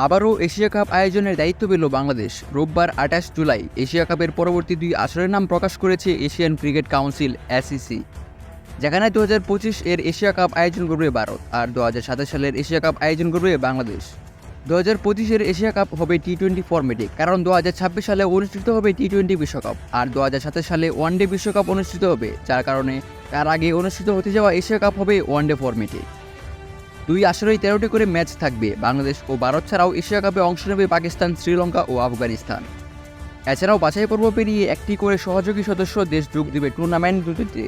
আবারও Asia cup আয়োজনের দায়িত্ব পেল বাংলাদেশ। রোববার ২৮ জুলাই এশিয়া কাপের পরবর্তী ২ আসরের নাম প্রকাশ করেছে এশিয়ান ক্রিকেট কাউন্সিল এসিসি, যেখানে ২০২৫ এর এশিয়া কাপ আয়োজন করবে ভারত আর ২০২৭ সালের এশিয়া কাপ আয়োজন করবে বাংলাদেশ। ২০২৫ এর এশিয়া কাপ হবে টি-20 ফরম্যাটে, কারণ ২০২৬ সালে অনুষ্ঠিত হবে টি-20 বিশ্বকাপ আর ২০২৭ সালে ওয়ানডে বিশ্বকাপ অনুষ্ঠিত হবে, যার কারণে তার আগে অনুষ্ঠিত হতে যাওয়া এশিয়া কাপ হবে ওয়ানডে ফরম্যাটে। ২ আসরেই ১৩টি করে ম্যাচ থাকবে। বাংলাদেশ ও ভারত ছাড়াও এশিয়া কাপে অংশ নেবে পাকিস্তান, শ্রীলঙ্কা ও আফগানিস্তান। এছাড়াও বাছাই পর্ব পেরিয়ে একটি করে সহযোগী সদস্য দেশ যোগ দেবে টুর্নামেন্ট দুটিতে।